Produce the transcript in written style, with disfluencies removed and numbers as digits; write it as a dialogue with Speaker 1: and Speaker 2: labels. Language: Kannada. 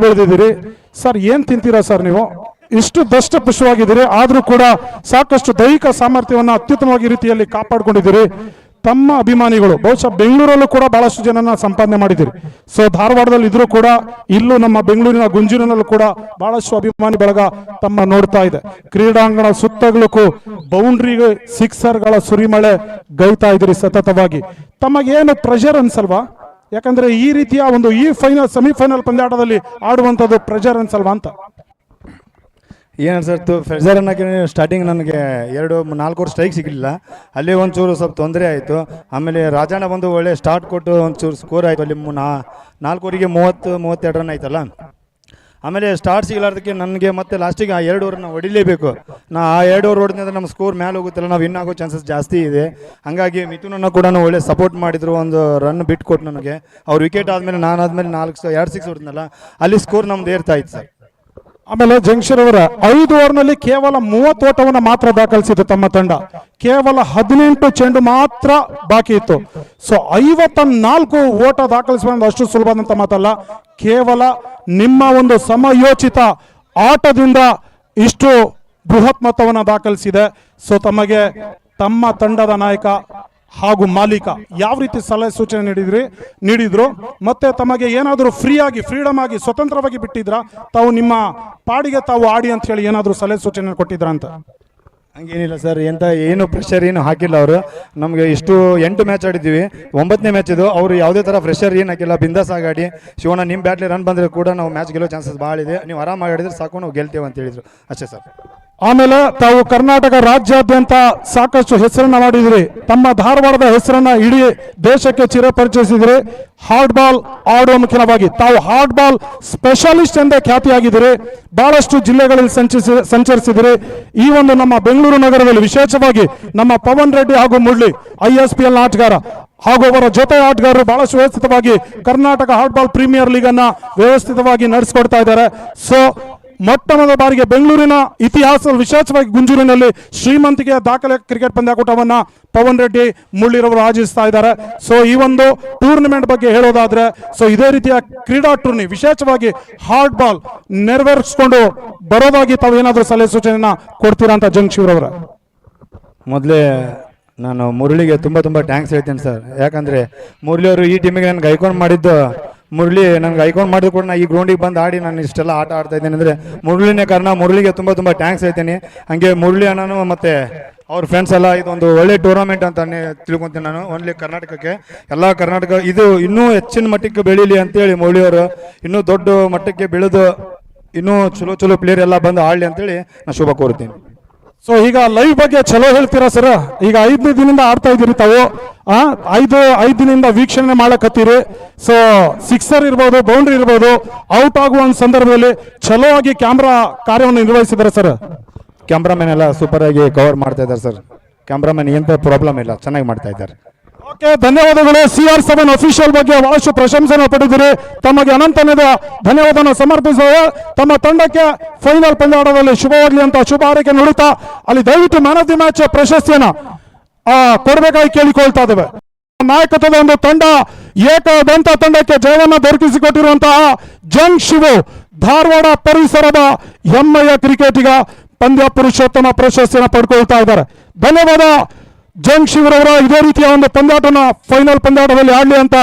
Speaker 1: ಬೆಳೆದಿದ್ದೀರಿ ಸರ್. ಏನ್ ತಿಂತೀರಾ ಸರ್ ನೀವು? ಇಷ್ಟು ದಷ್ಟ ಪುಷ್ಟವಾಗಿದ್ದೀರಿ, ಆದ್ರೂ ಕೂಡ ಸಾಕಷ್ಟು ದೈಹಿಕ ಸಾಮರ್ಥ್ಯವನ್ನು ಅತ್ಯುತ್ತಮವಾಗಿ ರೀತಿಯಲ್ಲಿ ಕಾಪಾಡಿಕೊಂಡಿದ್ದೀರಿ. ತಮ್ಮ ಅಭಿಮಾನಿಗಳು ಬಹುಶಃ ಬೆಂಗಳೂರಲ್ಲೂ ಕೂಡ ಬಹಳಷ್ಟು ಜನನ ಸಂಪಾದನೆ ಮಾಡಿದ್ದೀರಿ. ಸೊ ಧಾರವಾಡದಲ್ಲಿ ಇದ್ರೂ ಕೂಡ ಇಲ್ಲೂ ನಮ್ಮ ಬೆಂಗಳೂರಿನ ಗುಂಜೂರಿನಲ್ಲೂ ಕೂಡ ಬಹಳಷ್ಟು ಅಭಿಮಾನಿ ಬಳಗ ತಮ್ಮ ನೋಡ್ತಾ ಇದೆ. ಕ್ರೀಡಾಂಗಣ ಸುತ್ತಲೂ ಬೌಂಡ್ರಿ ಸಿಕ್ಸರ್ಗಳ ಸುರಿಮಳೆ ಗೈತಾ ಇದ್ರಿ ಸತತವಾಗಿ. ತಮಗೇನು ಪ್ರೆಷರ್ ಅನ್ಸಲ್ವಾ? ಯಾಕಂದ್ರೆ ಈ ರೀತಿಯ ಒಂದು ಈ ಫೈನಲ್ ಸೆಮಿಫೈನಲ್ ಪಂದ್ಯಾಟದಲ್ಲಿ ಆಡುವಂಥದ್ದು ಪ್ರೆಷರ್ ಅನ್ಸಲ್ವಾ ಅಂತ?
Speaker 2: ಏನು ಸರ್ ಪ್ರೆಷರ್ ಅನ್ನೋಕ್ಕೆ ಸ್ಟಾರ್ಟಿಂಗ್ ನನಗೆ 4 ಓವರ್ ಸ್ಟ್ರೈಕ್ ಸಿಗಲಿಲ್ಲ, ಅಲ್ಲಿ ಒಂಚೂರು ಸ್ವಲ್ಪ ತೊಂದರೆ ಆಯಿತು. ಆಮೇಲೆ ರಾಜಣ್ಣ ಬಂದು ಒಳ್ಳೆ ಸ್ಟಾರ್ಟ್ ಕೊಟ್ಟು ಒಂಚೂರು ಸ್ಕೋರ್ ಆಯಿತು. ಅಲ್ಲಿ 4 ಓವರಿಗೆ 30-32 ರನ್ ಆಯ್ತಲ್ಲ. ಆಮೇಲೆ ಸ್ಟಾರ್ಟ್ ಸಿಗಲಾರ್ದಕ್ಕೆ ನನಗೆ ಮತ್ತೆ ಲಾಸ್ಟಿಗೆ ಆ 2 ಓವರ್ ನಾವು ಹೊಡಿಲೇಬೇಕು. ಆ 2 ಓವರ್ ಹೊಡೆದ್ರೆ ನಮ್ಮ ಸ್ಕೋರ್ ಮೇಲೆ ಹೋಗುತ್ತಲ್ಲ, ನಾವು ವಿನ್ ಆಗೋ ಚಾನ್ಸಸ್ ಜಾಸ್ತಿ ಇದೆ. ಹಾಗಾಗಿ ಮಿಥುನನ್ನು ಕೂಡ ಒಳ್ಳೆ ಸಪೋರ್ಟ್ ಮಾಡಿದ್ರು, ಒಂದು ರನ್ ಬಿಟ್ಟು ಕೊಟ್ಟು ನನಗೆ. ಅವ್ರು ವಿಕೆಟ್ ಆದಮೇಲೆ ನಾನಾದ್ಮೇಲೆ 2 ಸಿಕ್ಸ್ ಹೊಡೆದ್ನಲ್ಲ, ಅಲ್ಲಿ ಸ್ಕೋರ್ ನಮ್ದು ಏರ್ತಾ ಇತ್ತು ಸರ್.
Speaker 1: ಆಮೇಲೆ ಜಂಕ್ಷನ್ ಅವರ 5 ಓವರ್ನಲ್ಲಿ ಕೇವಲ 30 ಓಟವನ್ನು ಮಾತ್ರ ದಾಖಲಿಸಿತು ತಮ್ಮ ತಂಡ. ಕೇವಲ 18 ಚೆಂಡು ಮಾತ್ರ ಬಾಕಿ ಇತ್ತು. ಸೊ 54 ಓಟ ದಾಖಲಿಸುವುದು ಅಷ್ಟು ಸುಲಭದಂತ ಮಾತಲ್ಲ. ಕೇವಲ ನಿಮ್ಮ ಒಂದು ಸಮಯೋಚಿತ ಆಟದಿಂದ ಇಷ್ಟು ಬೃಹತ್ ಮೊತ್ತವನ್ನು ದಾಖಲಿಸಿದೆ. ಸೊ ತಮಗೆ ತಮ್ಮ ತಂಡದ ನಾಯಕ ಹಾಗೂ ಮಾಲೀಕ ಯಾವ ರೀತಿ ಸಲಹೆ ಸೂಚನೆ ನೀಡಿದ್ರು ಮತ್ತೆ ತಮಗೆ ಏನಾದರೂ ಫ್ರೀಡಮ್ ಆಗಿ ಸ್ವತಂತ್ರವಾಗಿ ಬಿಟ್ಟಿದ್ರ, ತಾವು ನಿಮ್ಮ ಪಾಡಿಗೆ ತಾವು ಆಡಿ ಅಂತ ಹೇಳಿ ಏನಾದರೂ ಸಲಹೆ ಸೂಚನೆ ಕೊಟ್ಟಿದ್ರ ಅಂತ?
Speaker 2: ಹಂಗೇನಿಲ್ಲ ಸರ್, ಏನು ಪ್ರೆಷರ್ ಏನು ಹಾಕಿಲ್ಲ ಅವರು. ನಮಗೆ ಇಷ್ಟು 8 ಮ್ಯಾಚ್ ಆಡಿದ್ದೀವಿ, 9ನೇ ಮ್ಯಾಚ್ ಇದು. ಅವರು ಯಾವುದೇ ಥರ ಪ್ರೆಷರ್ ಏನು ಹಾಕಿಲ್ಲ, ಬಿಂದಾಸ್ ಆಗಾಡಿ ಶಿವಣ್ಣ ನಿಮ್ಮ ಬ್ಯಾಟ್ಲಿ ರನ್ ಬಂದರೆ ಕೂಡ ನಾವು ಮ್ಯಾಚ್ ಗೆಲ್ಲೋ ಚಾನ್ಸಸ್ ಭಾಳ ಇದೆ, ನೀವು ಆರಾಮಾಗಿ ಆಡಿದ್ರೆ ಸಾಕು, ನಾವು ಗೆಲ್ತೇವೆ ಅಂತ ಹೇಳಿದ್ರು ಅಷ್ಟೇ ಸರ್.
Speaker 1: ಆಮೇಲೆ ತಾವು ಕರ್ನಾಟಕ ರಾಜ್ಯಾದ್ಯಂತ ಸಾಕಷ್ಟು ಹೆಸರನ್ನ ಮಾಡಿದ್ರಿ, ತಮ್ಮ ಧಾರವಾಡದ ಹೆಸರನ್ನ ಇಡೀ ದೇಶಕ್ಕೆ ಚಿರಪರಿಚಯಿಸಿದ್ರಿ. ಹಾರ್ಡ್ ಬಾಲ್ ಆಡುವ ಮುಖ್ಯವಾಗಿ ತಾವು ಹಾರ್ಡ್ ಬಾಲ್ ಸ್ಪೆಷಲಿಸ್ಟ್ ಎಂದೇ ಖ್ಯಾತಿಯಾಗಿದ್ದೀರಿ. ಬಹಳಷ್ಟು ಜಿಲ್ಲೆಗಳಲ್ಲಿ ಸಂಚರಿಸಿದಿರಿ. ಈ ಒಂದು ನಮ್ಮ ಬೆಂಗಳೂರು ನಗರದಲ್ಲಿ ವಿಶೇಷವಾಗಿ ನಮ್ಮ ಪವನ್ ರೆಡ್ಡಿ ಹಾಗೂ ಮುರಳಿ ISPL ಆಟಗಾರ ಹಾಗೂ ಅವರ ಜೊತೆ ಆಟಗಾರರು ಬಹಳಷ್ಟು ವ್ಯವಸ್ಥಿತವಾಗಿ Karnataka hard ball premier league ಅನ್ನ ವ್ಯವಸ್ಥಿತವಾಗಿ ನಡೆಸಿಕೊಡ್ತಾ ಇದ್ದಾರೆ. ಸೊ ಮೊಟ್ಟಮೊದಲ ಬಾರಿಗೆ ಬೆಂಗಳೂರಿನ ಇತಿಹಾಸ ವಿಶೇಷವಾಗಿ ಗುಂಜೂರಿನಲ್ಲಿ ಶ್ರೀಮಂತಿಕೆಯ ದಾಖಲೆ ಕ್ರಿಕೆಟ್ ಪಂದ್ಯಾಕೂಟವನ್ನ ಪವನ್ ರೆಡ್ಡಿ ಮುರಳಿರವರು ಆಯೋಜಿಸ್ತಾ ಇದ್ದಾರೆ. ಸೊ ಈ ಒಂದು ಟೂರ್ನಮೆಂಟ್ ಬಗ್ಗೆ ಹೇಳೋದಾದ್ರೆ, ಸೊ ಇದೇ ರೀತಿಯ ಕ್ರೀಡಾ ಟೂರ್ನಿ ವಿಶೇಷವಾಗಿ ಹಾರ್ಡ್ ಬಾಲ್ ನೆರವೇರಿಸಿಕೊಂಡು ಬರೋದಾಗಿ ತಾವು ಏನಾದರೂ ಸಲಹೆ ಸೂಚನೆಯನ್ನ ಕೊಡ್ತೀರಾ ಅಂತ ಜಂಕ್ಷೂರ್ ಅವರ?
Speaker 2: ಮೊದಲೇ ನಾನು ಮುರಳಿಗೆ ತುಂಬ ಥ್ಯಾಂಕ್ಸ್ ಹೇಳ್ತೇನೆ ಸರ್. ಯಾಕಂದರೆ ಮುರಳಿಯವರು ಈ ಟೀಮಿಗೆ ನನಗೆ ಐಕಾನ್ ಮಾಡಿದ್ದು, ಮುರಳಿ ನನಗೆ ಐಕಾನ್ ಮಾಡಿದ್ರು ಕೂಡ ನಾನು ಈ ಗ್ರೌಂಡಿಗೆ ಬಂದು ಆಡಿ ನಾನು ಇಷ್ಟೆಲ್ಲ ಆಟ ಆಡ್ತಾ ಇದ್ದೇನೆ ಅಂದರೆ ಮುರಳಿನೇ ಕಾರಣ. ಮುರಳಿಗೆ ತುಂಬ ಥ್ಯಾಂಕ್ಸ್ ಹೇಳ್ತೀನಿ. ಹಾಗೆ ಮುರಳಿ ಅಣ್ಣನು ಮತ್ತು ಅವ್ರ ಫ್ರೆಂಡ್ಸ್ ಎಲ್ಲ ಇದೊಂದು ಒಳ್ಳೆ ಟೂರ್ನಮೆಂಟ್ ಅಂತ ತಿಳ್ಕೊತೀನಿ ನಾನು. ಓನ್ಲಿ ಕರ್ನಾಟಕಕ್ಕೆ ಎಲ್ಲ ಕರ್ನಾಟಕ ಇದು ಇನ್ನೂ ಹೆಚ್ಚಿನ ಮಟ್ಟಕ್ಕೆ ಬೆಳೀಲಿ ಅಂತೇಳಿ ಮುರಳಿಯವರು ಇನ್ನೂ ದೊಡ್ಡ ಮಟ್ಟಕ್ಕೆ ಬೆಳೆದು ಇನ್ನೂ ಚಲೋ ಪ್ಲೇಯರ್ ಎಲ್ಲ ಬಂದು ಆಡಲಿ ಅಂತೇಳಿ ನಾನು ಶುಭ ಕೋರುತ್ತೀನಿ.
Speaker 1: ಸೊ ಈಗ ಲೈವ್ ಬಗ್ಗೆ ಚಲೋ ಹೇಳ್ತೀರಾ ಸರ್? ಈಗ 5 ದಿನದಿಂದ ಆಡ್ತಾ ಇದ್ದೀರಿ ತಾವು, 5 ದಿನದಿಂದ ವೀಕ್ಷಣೆ ಮಾಡಕತ್ತೀರಿ. ಸೊ ಸಿಕ್ಸರ್ ಇರ್ಬೋದು, ಬೌಂಡ್ರಿ ಇರ್ಬೋದು, ಔಟ್ ಆಗುವ ಒಂದು ಸಂದರ್ಭದಲ್ಲಿ ಚಲೋ ಆಗಿ ಕ್ಯಾಮ್ರಾ ಕಾರ್ಯವನ್ನು ನಿರ್ವಹಿಸಿದ್ದಾರೆ ಸರ್.
Speaker 2: ಕ್ಯಾಮ್ರಾಮನ್ ಎಲ್ಲ ಸೂಪರ್ ಆಗಿ ಕವರ್ ಮಾಡ್ತಾ ಇದ್ದಾರೆ ಸರ್. ಕ್ಯಾಮ್ರಾಮನ್ ಎಂತ ಪ್ರಾಬ್ಲಮ್ ಇಲ್ಲ, ಚೆನ್ನಾಗಿ ಮಾಡ್ತಾ ಇದ್ದಾರೆ.
Speaker 1: ಓಕೆ, ಧನ್ಯವಾದಗಳು. CR7 ಅಫಿಷಿಯಲ್ ಬಗ್ಗೆ ಬಹಳಷ್ಟು ಪ್ರಶಂಸೆಯನ್ನು ಪಡೆದಿರಿ. ತಮಗೆ ಅನಂತನದ ಧನ್ಯವಾದವನ್ನು ಸಮರ್ಪಿಸುವ ತಮ್ಮ ತಂಡಕ್ಕೆ ಫೈನಲ್ ಪಂದ್ಯಾಟದಲ್ಲಿ ಶುಭವಾಗಲಿ ಅಂತ ಶುಭ ಹಾರೈಕೆ ನುಡಿತಾ ಅಲ್ಲಿ ದಯವಿಟ್ಟು ಮ್ಯಾನ್ ಆಫ್ ದಿ ಮ್ಯಾಚ್ ಪ್ರಶಸ್ತಿಯನ್ನ ಕೊಡಬೇಕಾಗಿ ಕೇಳಿಕೊಳ್ತಾ ಇದ್ದೇವೆ. ನಾಯಕತ್ವದ ಒಂದು ತಂಡ ಏಕದಂತ ತಂಡಕ್ಕೆ ಜಯವನ್ನು ದೊರಕಿಸಿಕೊಟ್ಟಿರುವಂತಹ ಜಂಗ್ ಶಿವು ಧಾರವಾಡ ಪರಿಸರದ ಹೆಮ್ಮೆಯ ಕ್ರಿಕೆಟಿಗ ಪಂದ್ಯ ಪುರುಷೋತ್ತಮ ಪ್ರಶಸ್ತಿಯನ್ನು ಪಡ್ಕೊಳ್ತಾ ಇದ್ದಾರೆ. ಧನ್ಯವಾದ ಜಂಗ್ ಶಿವರವರ. ಇದೇ ರೀತಿಯ ಒಂದು ಪಂದ್ಯಾಟನ ಫೈನಲ್ ಪಂದ್ಯಾಟದಲ್ಲಿ ಆಡಲಿ ಅಂತ